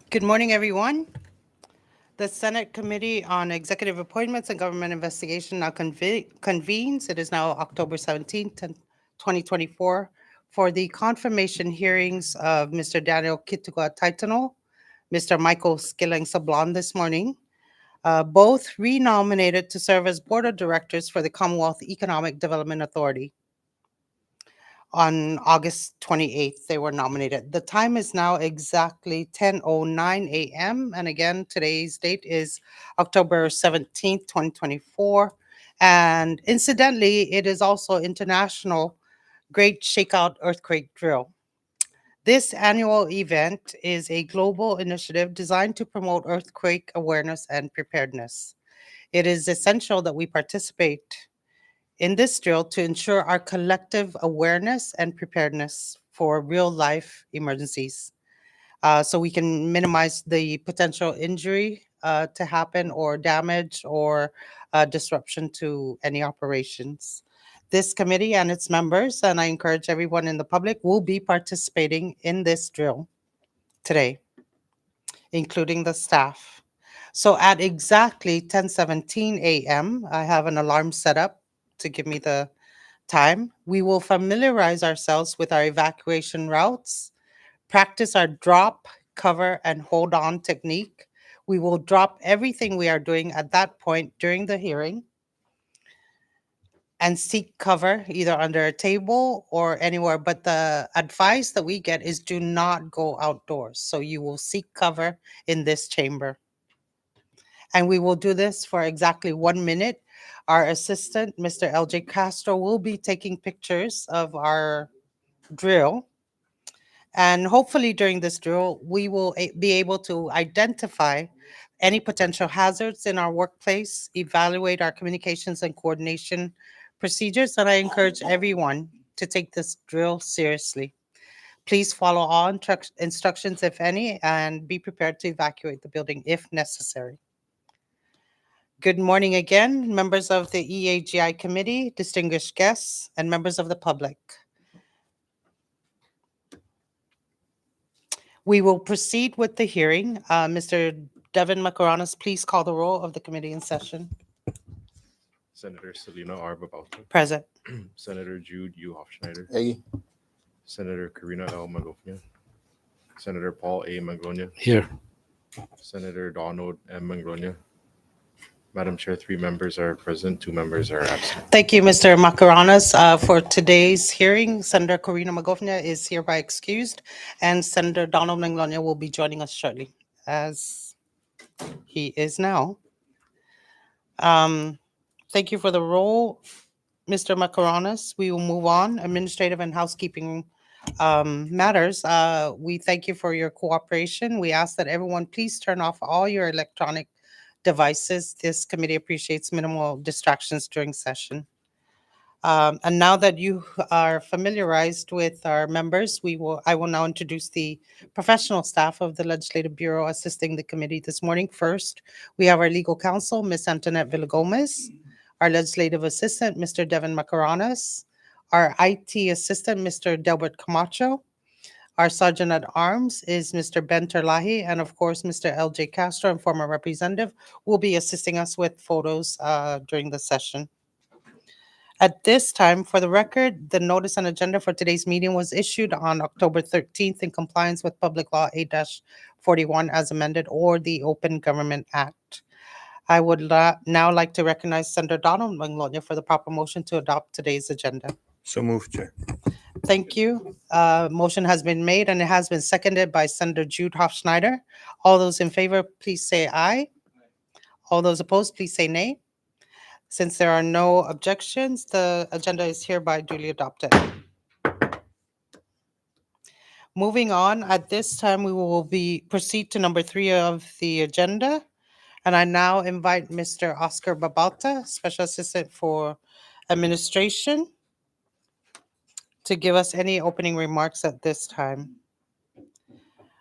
Good morning, everyone. The Senate Committee on Executive Appointments and Government Investigation now convenes. It is now October 17th, 2024, for the confirmation hearings of Mr. Daniel Kitugua Taitano, Mr. Michael Skilling Sablon this morning, both renominated to serve as Board of Directors for the Commonwealth Economic Development Authority. On August 28th, they were nominated. The time is now exactly 10:09 a.m. And again, today's date is October 17th, 2024. And incidentally, it is also International Great Shakeout Earthquake Drill. This annual event is a global initiative designed to promote earthquake awareness and preparedness. It is essential that we participate in this drill to ensure our collective awareness and preparedness for real life emergencies, so we can minimize the potential injury to happen or damage or disruption to any operations. This committee and its members, and I encourage everyone in the public, will be participating in this drill today, including the staff. So at exactly 10:17 a.m., I have an alarm set up to give me the time. We will familiarize ourselves with our evacuation routes, practice our drop, cover, and hold on technique. We will drop everything we are doing at that point during the hearing and seek cover either under a table or anywhere. But the advice that we get is do not go outdoors. So you will seek cover in this chamber. And we will do this for exactly 1 minute. Our assistant, Mr. LJ Castro, will be taking pictures of our drill. And hopefully during this drill, we will be able to identify any potential hazards in our workplace, evaluate our communications and coordination procedures, and I encourage everyone to take this drill seriously. Please follow all instructions, if any, and be prepared to evacuate the building if necessary. Good morning again, members of the EAGI committee, distinguished guests, and members of the public. We will proceed with the hearing. Mr. Devin Makaranas, please call the roll of the committee in session. Senator Selena R. Babauta, Present. Senator Jude U. Hofschneider, EAGI. Senator Karina L. Magofnia, Senator Paul A. Manglonia, Here. Senator Donald M. Manglonia. Madam Chair, 3 members are present, 2 members are absent. Thank you, Mr. Makaranas. For today's hearing, Senator Corina Magofnia is hereby excused, and Senator Donald Manglonia will be joining us shortly, as he is now. Thank you for the roll, Mr. Makaranas. We will move on. Administrative and housekeeping matters. We thank you for your cooperation. We ask that everyone please turn off all your electronic devices. This committee appreciates minimal distractions during session. And now that you are familiarized with our members, I will now introduce the professional staff of the Legislative Bureau assisting the committee this morning. First, we have our legal counsel, Ms. Antoinette Villagomez, our legislative assistant, Mr. Devin Makaranas, our IT assistant, Mr. Delbert Camacho. Our sergeant at arms is Mr. Ben Terlahi, and of course, Mr. LJ Castro, and former representative, will be assisting us with photos during the session. At this time, for the record, the notice and agenda for today's meeting was issued on October 13th in compliance with Public Law 8-41 as amended, or the Open Government Act. I would now like to recognize Senator Donald Manglonia for the proper motion to adopt today's agenda. So moved, Chair. Thank you. Motion has been made and it has been seconded by Senator Jude Hofschneider. All those in favor, please say aye. All those opposed, please say nay. Since there are no objections, the agenda is hereby duly adopted. Moving on, at this time, we will proceed to number 3 of the agenda. And I now invite Mr. Oscar Babauta, Special Assistant for Administration, to give us any opening remarks at this time.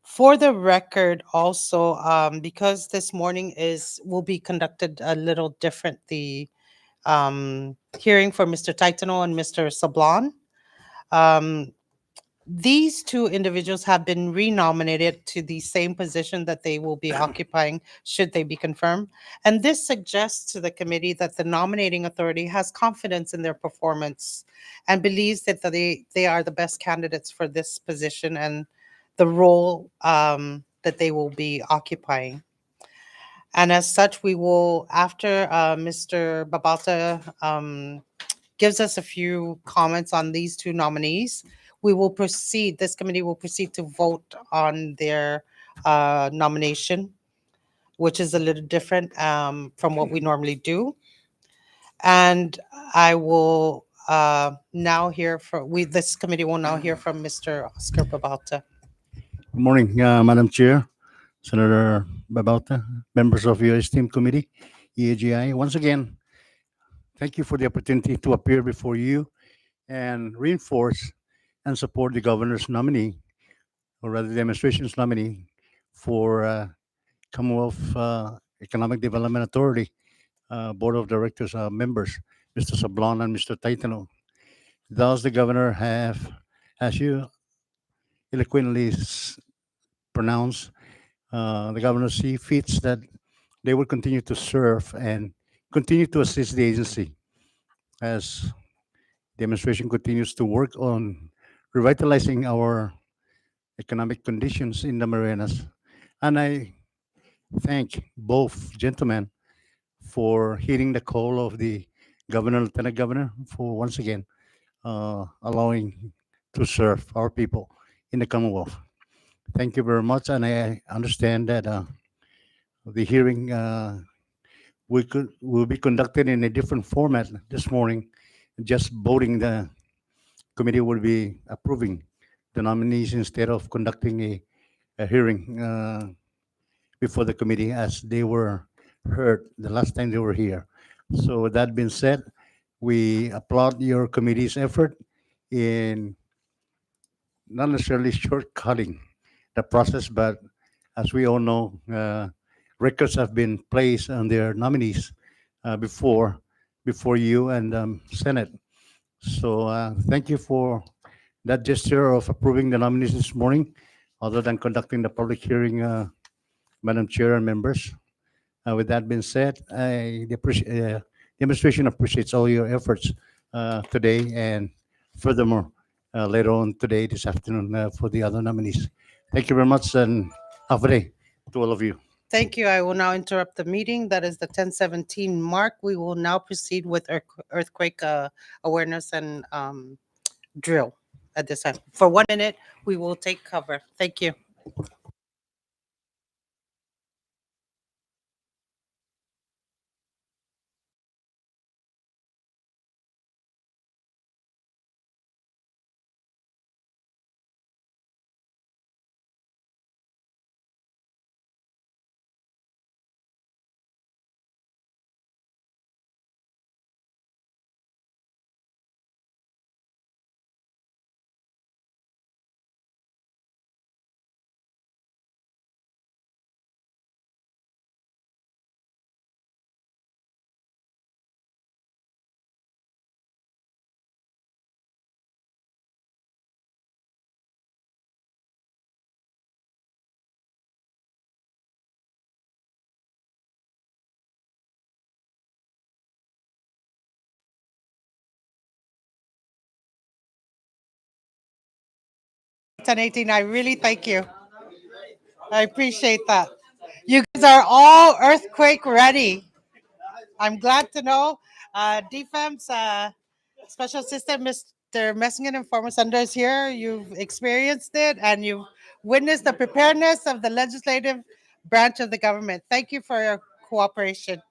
For the record, also, because this morning will be conducted a little different, the hearing for Mr. Taitano and Mr. Sablon. These two individuals have been renominated to the same position that they will be occupying should they be confirmed. And this suggests to the committee that the nominating authority has confidence in their performance and believes that they are the best candidates for this position and the role that they will be occupying. And as such, we will, after Mr. Babalta gives us a few comments on these two nominees, we will proceed, this committee will proceed to vote on their nomination, which is a little different from what we normally do. And I will now hear from, this committee will now hear from Mr. Oscar Babalta. Good morning, Madam Chair, Senator Babauta, members of your esteemed committee, EAGI. Once again, thank you for the opportunity to appear before you and reinforce and support the governor's nominee, or rather the administration's nominee for Commonwealth Economic Development Authority Board of Directors members, Mr. Sablon and Mr. Taitano. Thus, the governor as you eloquently pronounced, the governor see fits that they will continue to serve and continue to assist the agency as the administration continues to work on revitalizing our economic conditions in the Marianas. And I thank both gentlemen for heeding the call of the governor, lieutenant governor, for once again allowing to serve our people in the Commonwealth. Thank you very much, and I understand that the hearing will be conducted in a different format this morning. Just voting, the committee will be approving the nominees instead of conducting a hearing before the committee as they were heard the last time they were here. So with that being said, we applaud your committee's effort in not necessarily shortcutting the process, but as we all know, records have been placed on their nominees before you and Senate. So thank you for that gesture of approving the nominees this morning, other than conducting the public hearing, Madam Chair and members. With that being said, the administration appreciates all your efforts today and furthermore later on today, this afternoon, for the other nominees. Thank you very much and have a day to all of you. Thank you. I will now interrupt the meeting. That is the 10:17 mark. We will now proceed with earthquake awareness and drill at this time. For 1 minute, we will take cover. Thank you. It's 10:18. I really thank you. I appreciate that. You guys are all earthquake ready. I'm glad to know. DFAM's Special Assistant Mr. Messingen and former senators here, you've experienced it and you've witnessed the preparedness of the legislative branch of the government. Thank you for your cooperation.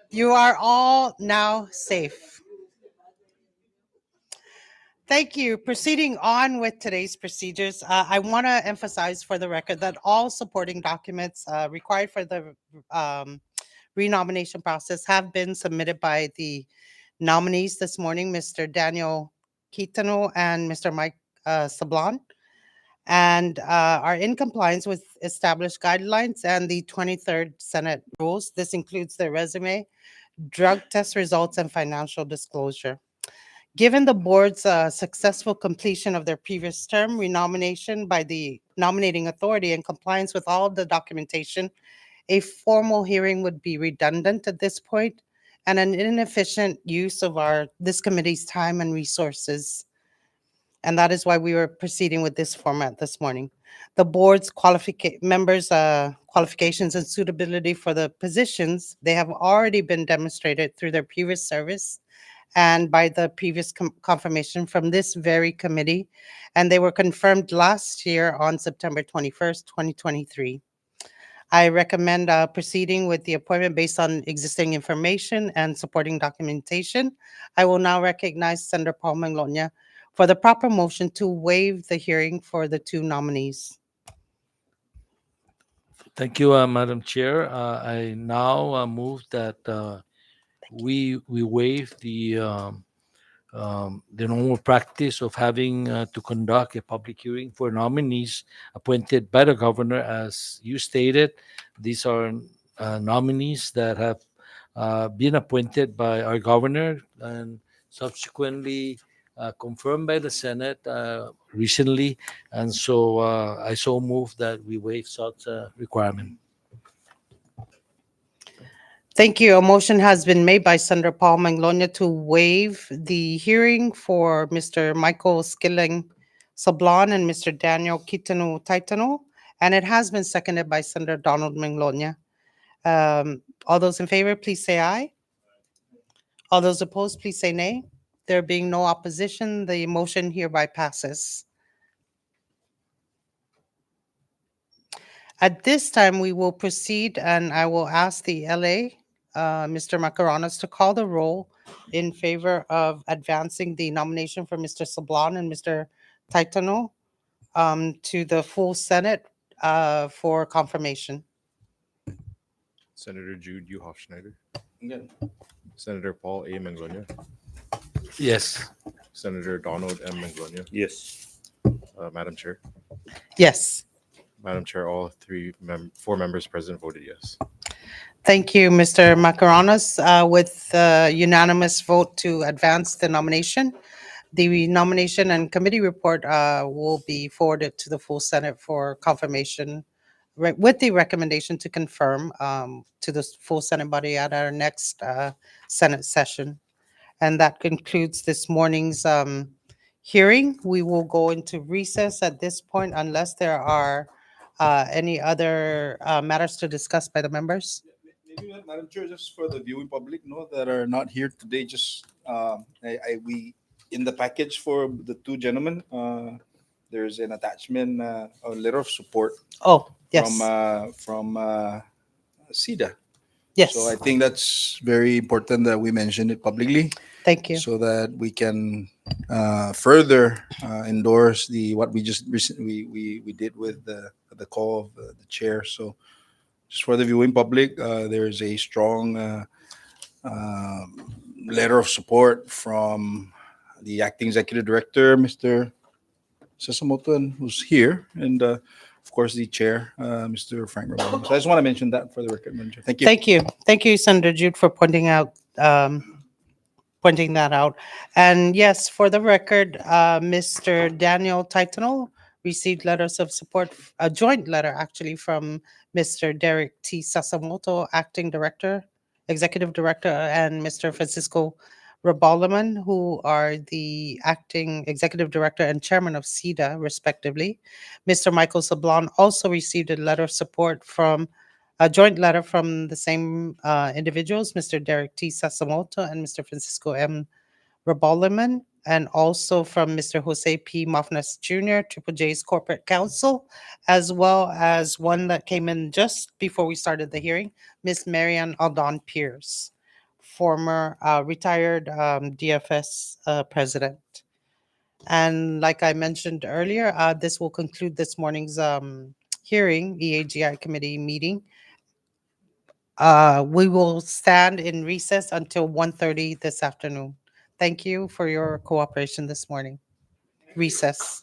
You are all now safe. Thank you. Proceeding on with today's procedures, I want to emphasize for the record that all supporting documents required for the renomination process have been submitted by the nominees this morning, Mr. Daniel Quitano and Mr. Mike Sablon, and are in compliance with established guidelines and the 23rd Senate rules. This includes their resume, drug test results, and financial disclosure. Given the board's successful completion of their previous term, renomination by the nominating authority, and compliance with all of the documentation, a formal hearing would be redundant at this point and an inefficient use of this committee's time and resources. And that is why we were proceeding with this format this morning. The board's members' qualifications and suitability for the positions, they have already been demonstrated through their previous service and by the previous confirmation from this very committee, and they were confirmed last year on September 21st, 2023. I recommend proceeding with the appointment based on existing information and supporting documentation. I will now recognize Senator Paul Manglonia for the proper motion to waive the hearing for the two nominees. Thank you, Madam Chair. I now move that we waive the normal practice of having to conduct a public hearing for nominees appointed by the governor. As you stated, these are nominees that have been appointed by our governor and subsequently confirmed by the Senate recently. And so I so move that we waive such requirement. Thank you. A motion has been made by Senator Paul Manglonia to waive the hearing for Mr. Michael Skilling Sablon and Mr. Daniel Kitano Taitano, and it has been seconded by Senator Donald Manglonia. All those in favor, please say aye. All those opposed, please say nay. There being no opposition, the motion hereby passes. At this time, we will proceed, and I will ask the LA, Mr. Marianas, to call the roll in favor of advancing the nomination for Mr. Sablon and Mr. Taitano to the full Senate for confirmation. Senator Jude U. Hofschneider, Again. Senator Paul A. Manglonia, Yes. Senator Donald M. Manglonia. Yes. Madam Chair. Yes. Madam Chair, all four members present voted yes. Thank you, Mr. Marianas. With unanimous vote to advance the nomination, the nomination and committee report will be forwarded to the full Senate for confirmation with the recommendation to confirm to the full Senate body at our next Senate session. And that concludes this morning's hearing. We will go into recess at this point unless there are any other matters to discuss by the members. Maybe, Madam Chair, just for the viewing public, that are not here today, just we in the package for the two gentlemen, there's an attachment, a letter of support Oh, yes. from SEDA. Yes. So I think that's very important that we mention it publicly, Thank you. so that we can further endorse what we just recently we did with the call of the chair. So just for the viewing public, there is a strong letter of support from the acting executive director, Mr. Sasamoto, who's here, and of course the chair, Mr. Frank Romano. So I just want to mention that for the record, Madam Chair. Thank you. Thank you. Thank you, Senator Jude, for pointing that out. And yes, for the record, Mr. Daniel Taitano received letters of support, a joint letter actually from Mr. Derek T. Sasamoto, acting director, executive director, and Mr. Francisco Rabalaman, who are the acting executive director and chairman of SEDA, respectively. Mr. Michael Sablon also received a letter of support from a joint letter from the same individuals, Mr. Derek T. Sasamoto and Mr. Francisco M. Rabalaman, and also from Mr. Jose P. Mofnes Jr., Triple J's corporate counsel, as well as one that came in just before we started the hearing, Miss Marianne Aldon Pierce, former retired DFS president. And like I mentioned earlier, this will conclude this morning's hearing, EAGI committee meeting. We will stand in recess until 1:30 this afternoon. Thank you for your cooperation this morning. Recess.